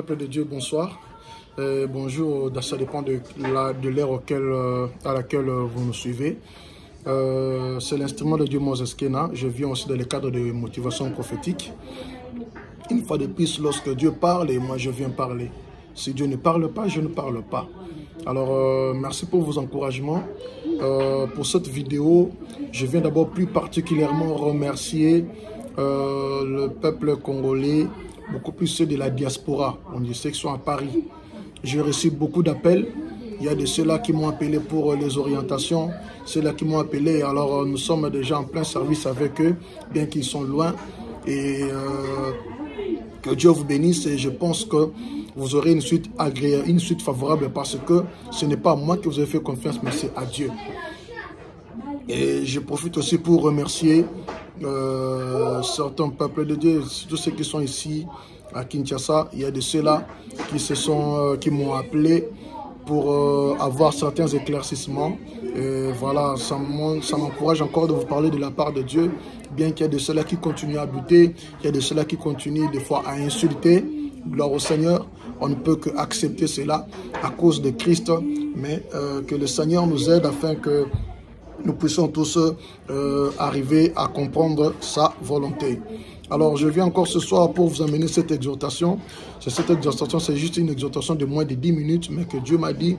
Peuple de Dieu, bonsoir. Bonjour, ça dépend de l'ère à laquelle vous nous suivez. C'est l'instrument de Dieu Moses Kena. Je viens aussi dans le cadre de motivation prophétique. Une fois de plus, lorsque Dieu parle, et moi je viens parler. Si Dieu ne parle pas, je ne parle pas. Alors, merci pour vos encouragements. Pour cette vidéo, je viens d'abord plus particulièrement remercier le peuple congolais, beaucoup plus ceux de la diaspora, on dit ceux qui sont à Paris. J'ai reçu beaucoup d'appels. Il y a de ceux-là qui m'ont appelé pour les orientations, ceux-là qui m'ont appelé. Alors, nous sommes déjà en plein service avec eux, bien qu'ils sont loin. Et que Dieu vous bénisse. Et je pense que vous aurez une suite agréable, une suite favorable, parce que ce n'est pas à moi que vous avez fait confiance, mais c'est à Dieu. Et je profite aussi pour remercier certains peuples de Dieu, tous ceux qui sont ici à Kinshasa. Il y a de ceux-là qui m'ont appelé pour avoir certains éclaircissements. Et voilà, ça m'encourage encore de vous parler de la part de Dieu, bien qu'il y ait de ceux-là qui continuent à buter, il y a de ceux-là qui continuent des fois à insulter. Gloire au Seigneur, on ne peut qu'accepter cela à cause de Christ, mais que le Seigneur nous aide afin que nous puissions tous arriver à comprendre sa volonté. Alors, je viens encore ce soir pour vous amener cette exhortation. Cette exhortation, c'est juste une exhortation de moins de 10 minutes, mais que Dieu m'a dit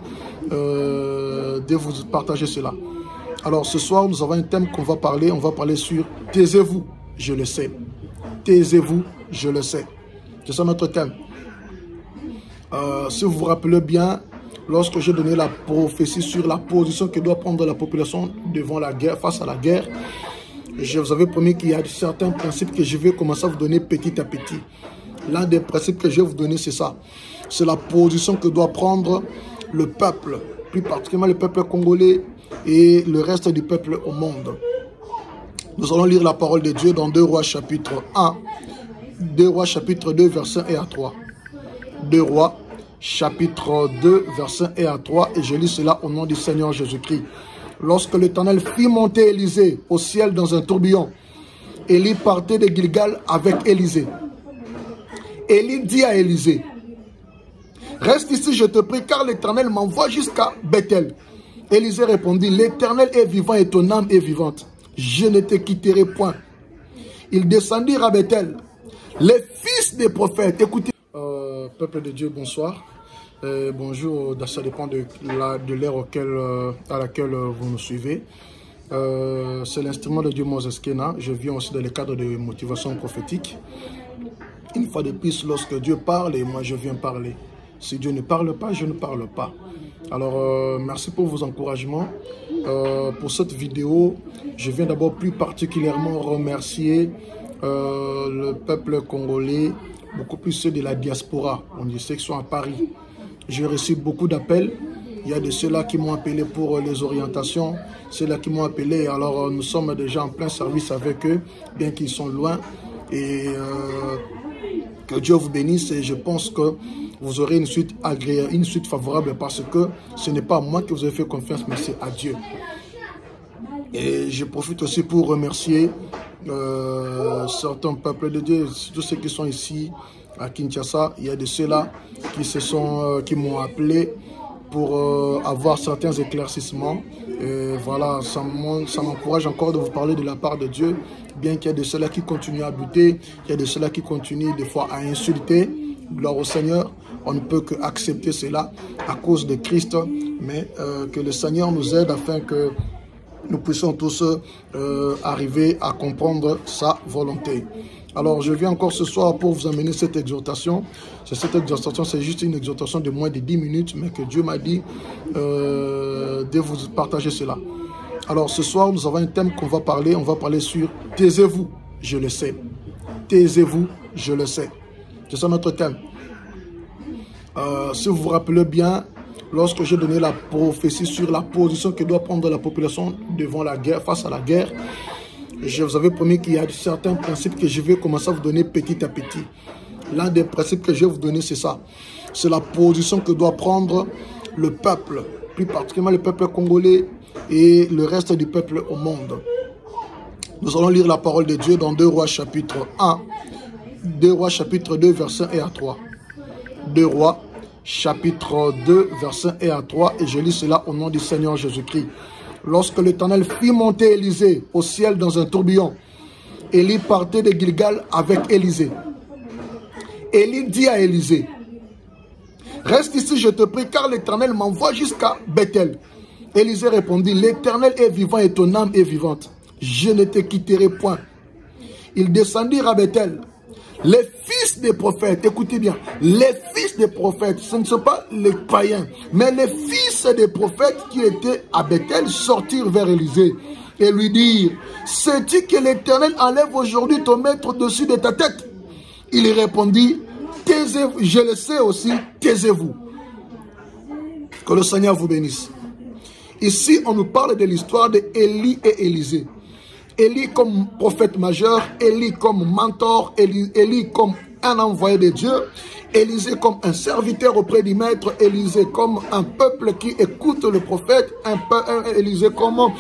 de vous partager cela. Alors, ce soir, nous avons un thème qu'on va parler. On va parler sur « Taisez-vous, je le sais ». Taisez-vous, je le sais. C'est ça notre thème. Si vous vous rappelez bien, lorsque j'ai donné la prophétie sur la position que doit prendre la population devant la guerre, face à la guerre, je vous avais promis qu'il y a certains principes que je vais commencer à vous donner petit à petit. L'un des principes que je vais vous donner, c'est ça. C'est la position que doit prendre le peuple, plus particulièrement le peuple congolais et le reste du peuple au monde. Nous allons lire la parole de Dieu dans 2 Rois chapitre 1, 2 Rois chapitre 2, versets 1 à 3. 2 Rois chapitre 2, versets 1 à 3, et je lis cela au nom du Seigneur Jésus-Christ. Lorsque l'Éternel fit monter Élisée au ciel dans un tourbillon, Élie partait de Gilgal avec Élisée. Élie dit à Élisée, « Reste ici, je te prie, car l'Éternel m'envoie jusqu'à Bethel. » Élisée répondit, « L'Éternel est vivant et ton âme est vivante. Je ne te quitterai point. » Ils descendirent à Bethel. Les fils des prophètes, écoutez. Peuple de Dieu, bonsoir. Bonjour, ça dépend de l'ère à laquelle vous nous suivez. C'est l'instrument de Dieu Moses Kena. Je viens aussi dans le cadre de motivation prophétique. Une fois de plus, lorsque Dieu parle, et moi je viens parler. Si Dieu ne parle pas, je ne parle pas. Alors, merci pour vos encouragements. Pour cette vidéo, je viens d'abord plus particulièrement remercier le peuple congolais, beaucoup plus ceux de la diaspora, on dit ceux qui sont à Paris. J'ai reçu beaucoup d'appels. Il y a de ceux-là qui m'ont appelé pour les orientations, ceux-là qui m'ont appelé. Alors, nous sommes déjà en plein service avec eux, bien qu'ils sont loin. Et que Dieu vous bénisse. Et je pense que vous aurez une suite agréable, une suite favorable, parce que ce n'est pas à moi que vous avez fait confiance, mais c'est à Dieu. Et je profite aussi pour remercier certains peuples de Dieu, tous ceux qui sont ici à Kinshasa. Il y a de ceux-là qui m'ont appelé pour avoir certains éclaircissements. Et voilà, ça m'encourage encore de vous parler de la part de Dieu, bien qu'il y ait de ceux-là qui continuent à buter, il y a de ceux-là qui continuent des fois à insulter. Gloire au Seigneur, on ne peut qu'accepter cela à cause de Christ, mais que le Seigneur nous aide afin que nous puissions tous arriver à comprendre sa volonté. Alors, je viens encore ce soir pour vous amener cette exhortation. Cette exhortation, c'est juste une exhortation de moins de 10 minutes, mais que Dieu m'a dit de vous partager cela. Alors, ce soir, nous avons un thème qu'on va parler. On va parler sur « Taisez-vous, je le sais ». Taisez-vous, je le sais. C'est ça notre thème. Si vous vous rappelez bien, lorsque j'ai donné la prophétie sur la position que doit prendre la population devant la guerre, face à la guerre, je vous avais promis qu'il y a certains principes que je vais commencer à vous donner petit à petit. L'un des principes que je vais vous donner, c'est ça. C'est la position que doit prendre le peuple, plus particulièrement le peuple congolais et le reste du peuple au monde. Nous allons lire la parole de Dieu dans 2 Rois chapitre 1, 2 Rois chapitre 2, versets 1 à 3. 2 Rois, chapitre 2, versets 1 à 3, et je lis cela au nom du Seigneur Jésus-Christ. Lorsque l'Éternel fit monter Élisée au ciel dans un tourbillon, Élie partait de Gilgal avec Élisée. Élie dit à Élisée, « Reste ici, je te prie, car l'Éternel m'envoie jusqu'à Bethel. » Élisée répondit, « L'Éternel est vivant et ton âme est vivante. Je ne te quitterai point. » Ils descendirent à Bethel. Les fils des prophètes, écoutez bien, les fils des prophètes, ce ne sont pas les païens, mais les fils des prophètes qui étaient à Bethel sortirent vers Élisée et lui dirent, « Sais-tu que l'Éternel enlève aujourd'hui ton maître au-dessus de ta tête? » Il répondit, « Taisez-vous, je le sais aussi, taisez-vous. » Que le Seigneur vous bénisse. Ici, on nous parle de l'histoire d'Élie et Élisée. Élie comme prophète majeur, Élie comme mentor, Élie comme un envoyé de Dieu, Élisée comme un serviteur auprès du maître, Élisée comme un peuple qui écoute le prophète, Élisée comme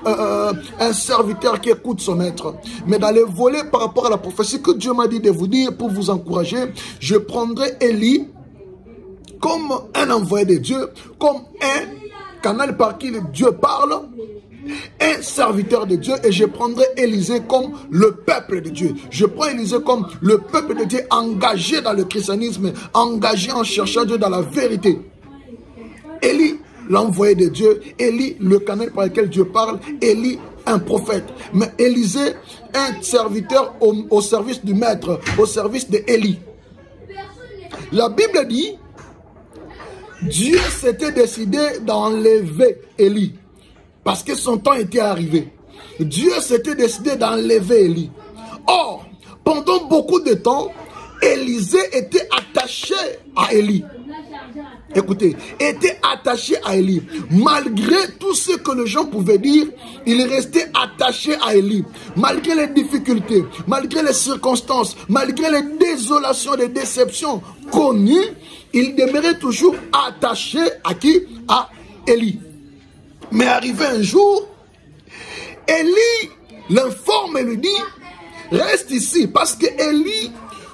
un serviteur qui écoute son maître. Mais dans les volets par rapport à la prophétie que Dieu m'a dit de vous dire pour vous encourager, je prendrai Élie comme un envoyé de Dieu, comme un canal par qui Dieu parle, un serviteur de Dieu, et je prendrai Élisée comme le peuple de Dieu. Je prends Élisée comme le peuple de Dieu engagé dans le christianisme, engagé en cherchant Dieu dans la vérité. Élie, l'envoyé de Dieu, Élie, le canal par lequel Dieu parle, Élie, un prophète. Mais Élisée, un serviteur au service du maître, au service d'Élie. La Bible dit, Dieu s'était décidé d'enlever Élie. Parce que son temps était arrivé. Dieu s'était décidé d'enlever Élie. Or, pendant beaucoup de temps, Élisée était attaché à Élie. Écoutez, était attaché à Élie. Malgré tout ce que les gens pouvaient dire, il restait attaché à Élie. Malgré les difficultés, malgré les circonstances, malgré les désolations, les déceptions connues, il demeurait toujours attaché à qui? À Élie. Mais arrivé un jour, Élie l'informe et lui dit, reste ici, parce que Élie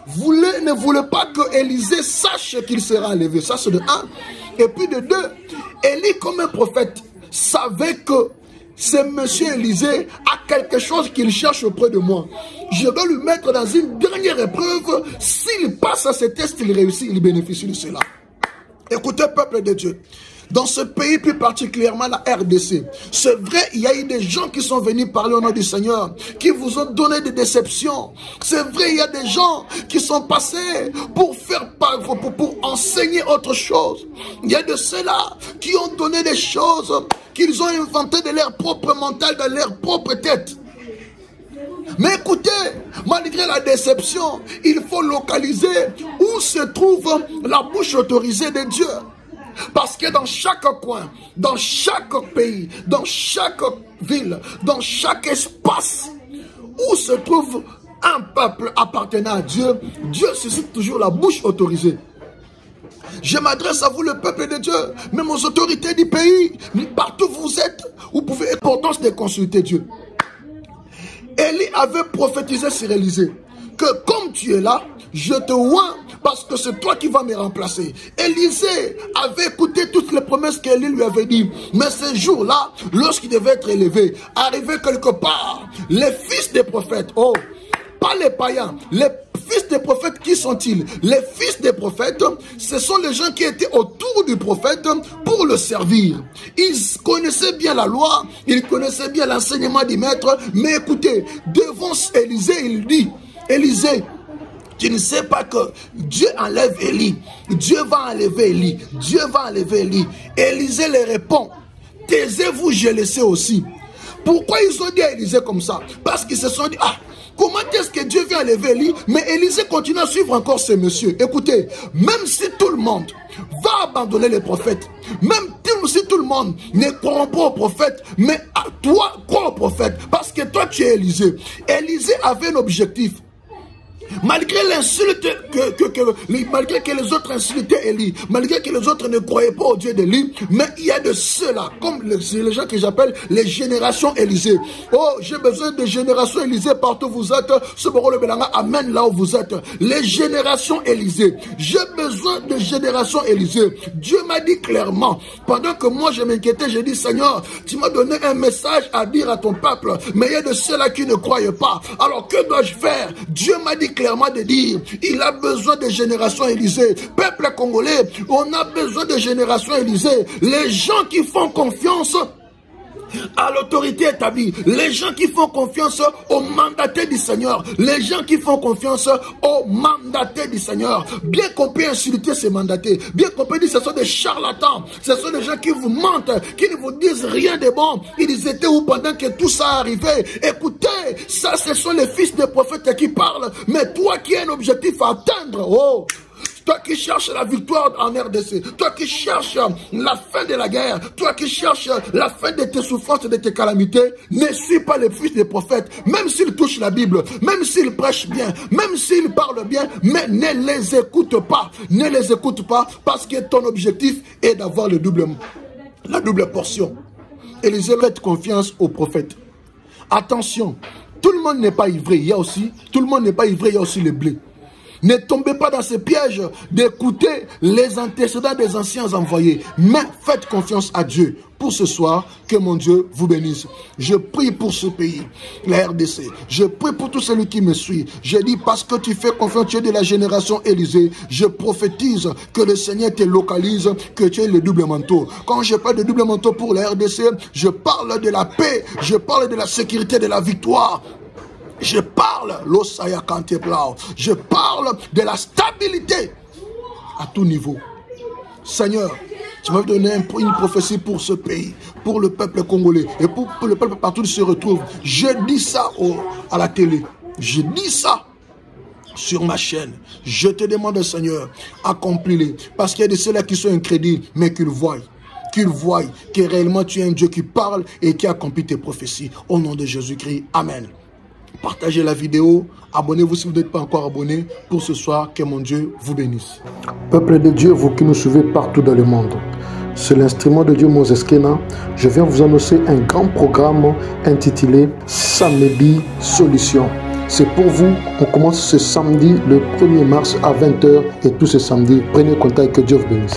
ne voulait pas que Élisée sache qu'il sera enlevé. Ça c'est de un. Et puis de deux, Élie comme un prophète savait que ce monsieur Élisée a quelque chose qu'il cherche auprès de moi. Je dois lui mettre dans une dernière épreuve. S'il passe à ce test, il réussit, il bénéficie de cela. Écoutez, peuple de Dieu. Dans ce pays, plus particulièrement la RDC, c'est vrai, il y a eu des gens qui sont venus parler au nom du Seigneur, qui vous ont donné des déceptions. C'est vrai, il y a des gens qui sont passés pour enseigner autre chose. Il y a de ceux-là qui ont donné des choses qu'ils ont inventées de leur propre mental, de leur propre tête. Mais écoutez, malgré la déception, il faut localiser où se trouve la bouche autorisée de Dieu. Parce que dans chaque coin, dans chaque pays, dans chaque ville, dans chaque espace où se trouve un peuple appartenant à Dieu, Dieu suscite toujours la bouche autorisée. Je m'adresse à vous, le peuple de Dieu, même aux autorités du pays, partout où vous êtes, vous pouvez l'importance de consulter Dieu. Élie avait prophétisé sur Élisée que comme tu es là, je te oins parce que c'est toi qui vas me remplacer. Élisée avait écouté toutes les promesses qu'Élie lui avait dit. Mais ce jour-là, lorsqu'il devait être élevé, arrivé quelque part, les fils des prophètes, oh, pas les païens, les fils des prophètes, qui sont-ils? Les fils des prophètes, ce sont les gens qui étaient autour du prophète pour le servir. Ils connaissaient bien la loi, ils connaissaient bien l'enseignement du maître, mais écoutez, devant Élisée, il dit, Élisée, tu ne sais pas que Dieu enlève Élie. Dieu va enlever Élie. Dieu va enlever Élie. Élisée leur répond, taisez-vous, je le sais aussi. Pourquoi ils ont dit à Élisée comme ça? Parce qu'ils se sont dit, ah, comment est-ce que Dieu vient enlever Élie? Mais Élisée continue à suivre encore ce monsieur. Écoutez, même si tout le monde va abandonner les prophètes, même si tout le monde ne croit pas aux prophètes, mais à toi, crois aux prophètes, parce que toi tu es Élisée. Élisée avait un objectif. Malgré l'insulte, malgré que les autres insultaient Élie, malgré que les autres ne croyaient pas au Dieu d'Élie, mais il y a de ceux-là, comme les gens que j'appelle les générations Élysée. Oh, j'ai besoin de générations Élysée partout où vous êtes. Ce Boro le Belanga amène là où vous êtes. Les générations Élysée. J'ai besoin de générations Élysée. Dieu m'a dit clairement, pendant que moi je m'inquiétais, j'ai dit Seigneur, tu m'as donné un message à dire à ton peuple, mais il y a de ceux-là qui ne croient pas. Alors que dois-je faire? Dieu m'a dit clairement de dire, il a besoin de générations Élysée. Peuple congolais, on a besoin de générations Élysée. Les gens qui font confiance à l'autorité établie, les gens qui font confiance au mandaté du Seigneur, les gens qui font confiance au mandaté du Seigneur, bien qu'on peut insulter ces mandatés, bien qu'on peut dire que ce sont des charlatans, ce sont des gens qui vous mentent, qui ne vous disent rien de bon. Ils étaient où pendant que tout ça arrivait? Écoutez, ça ce sont les fils des prophètes qui parlent, mais toi qui as un objectif à atteindre, oh, toi qui cherches la victoire en RDC, toi qui cherches la fin de la guerre, toi qui cherches la fin de tes souffrances et de tes calamités, ne suis pas les fils des prophètes, même s'ils touchent la Bible, même s'ils prêchent bien, même s'ils parlent bien, mais ne les écoute pas. Ne les écoute pas parce que ton objectif est d'avoir la double portion. Élisée, faites confiance aux prophètes. Attention, tout le monde n'est pas ivré, il y a aussi, tout le monde n'est pas ivré, il y a aussi le blé. Ne tombez pas dans ce piège d'écouter les antécédents des anciens envoyés. Mais faites confiance à Dieu pour ce soir. Que mon Dieu vous bénisse. Je prie pour ce pays, la RDC. Je prie pour tout celui qui me suit. Je dis parce que tu fais confiance, tu es de la génération Élysée. Je prophétise que le Seigneur te localise, que tu aies le double manteau. Quand je parle de double manteau pour la RDC, je parle de la paix, je parle de la sécurité, de la victoire. Je parle, je parle de la stabilité à tout niveau. Seigneur, tu m'as donné une prophétie pour ce pays, pour le peuple congolais et pour le peuple partout où il se retrouve. Je dis ça à la télé, je dis ça sur ma chaîne. Je te demande, Seigneur, accomplis-les. Parce qu'il y a de ceux-là qui sont incrédules, mais qu'ils voient que réellement tu es un Dieu qui parle et qui accomplit tes prophéties. Au nom de Jésus-Christ, Amen. Partagez la vidéo, abonnez-vous si vous n'êtes pas encore abonné pour ce soir, que mon Dieu vous bénisse. Peuple de Dieu, vous qui nous suivez partout dans le monde, c'est l'instrument de Dieu Moses Kena. Je viens vous annoncer un grand programme intitulé Samedi Solution. C'est pour vous, on commence ce samedi le 1er mars à 20 h et tout ce samedi, prenez contact, que Dieu vous bénisse.